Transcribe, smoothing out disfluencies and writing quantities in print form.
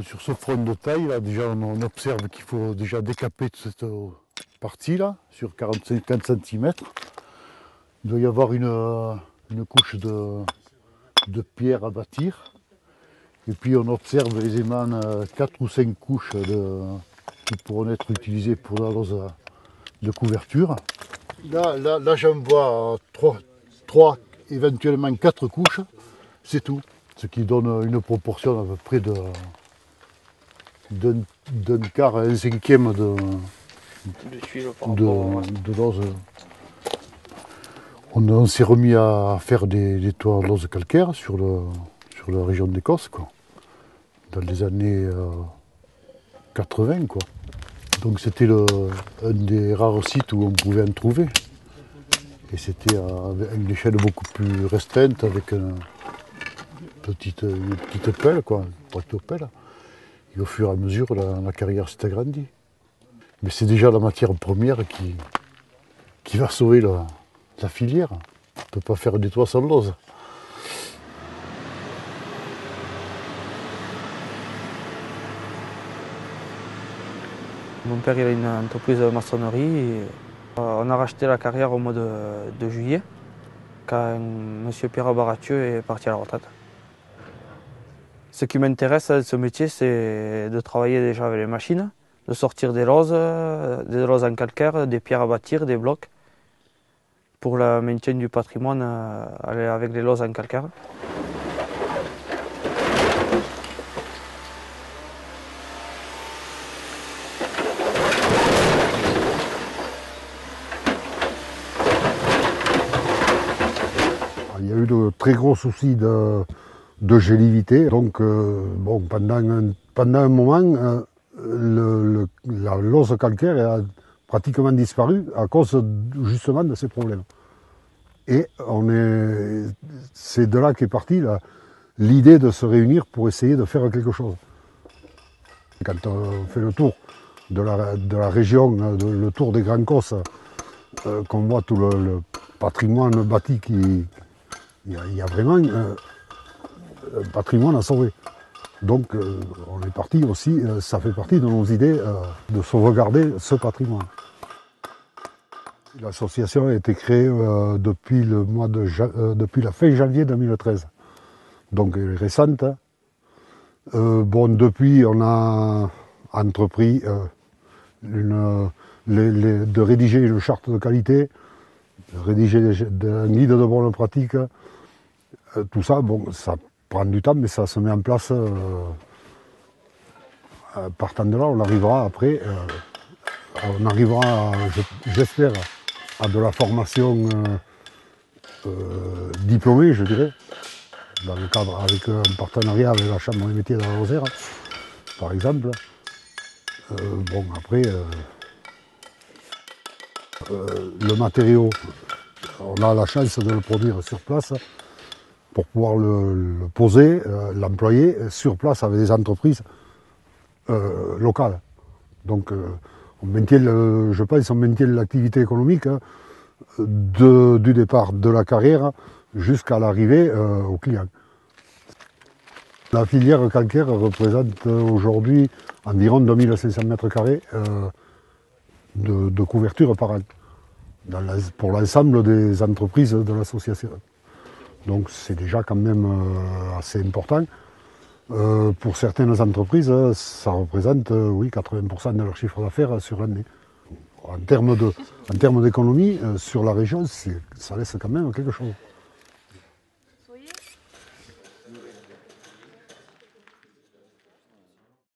Sur ce front de taille, là, déjà, on observe qu'il faut déjà décaper toute cette partie-là, sur 40 cm. Il doit y avoir une couche de pierre à bâtir. Et puis on observe aisément 4 ou 5 couches qui pourront être utilisées pour la lose de couverture. Là j'en vois 3, éventuellement 4 couches, c'est tout. Ce qui donne une proportion à peu près d'un quart à un cinquième de lose. On s'est remis à faire des toits en lose calcaire sur la région d'Écosse, quoi, dans les années 80. Quoi. Donc c'était un des rares sites où on pouvait en trouver. Et c'était à une échelle beaucoup plus restreinte, avec une petite pelle, quoi, une tractopelle. Et au fur et à mesure, la carrière s'est agrandie. Mais c'est déjà la matière première qui va sauver la filière. On ne peut pas faire des toits sans lose. Mon père il a une entreprise de maçonnerie. Et on a racheté la carrière au mois de juillet, quand M. Pierre Baratieu est parti à la retraite. Ce qui m'intéresse dans ce métier, c'est de travailler déjà avec les machines, de sortir des loses en calcaire, des pierres à bâtir, des blocs, pour le maintien du patrimoine avec les loses en calcaire. Il y a eu de très gros soucis de gélividité. Donc bon, pendant un moment, la lose calcaire a pratiquement disparu à cause justement de ces problèmes. Et c'est de là qu'est partie l'idée de se réunir pour essayer de faire quelque chose. Quand on fait le tour de la région, le tour des Grands Cosses, qu'on voit tout le patrimoine bâti il y a vraiment un patrimoine à sauver. Donc on est parti aussi, ça fait partie de nos idées de sauvegarder ce patrimoine. L'association a été créée depuis la fin janvier 2013. Donc elle est récente. Bon, depuis on a entrepris de rédiger une charte de qualité, de rédiger un guide de bonne pratique. Tout ça, bon, ça prend du temps, mais ça se met en place. Partant de là, on arrivera après, j'espère, à de la formation diplômée, je dirais, dans le cadre avec un partenariat avec la Chambre des métiers de la Lozère, par exemple. Bon, après, le matériau, on a la chance de le produire sur place, pour pouvoir le poser, l'employer sur place avec des entreprises locales. Donc on maintient, je pense, on maintient l'activité économique du départ de la carrière jusqu'à l'arrivée au client. La filière calcaire représente aujourd'hui environ 2500 mètres carrés de couverture par an, pour l'ensemble des entreprises de l'association. Donc c'est déjà quand même assez important. Pour certaines entreprises, ça représente oui, 80% de leur chiffre d'affaires sur l'année. En termes d'économie, sur la région, ça laisse quand même quelque chose.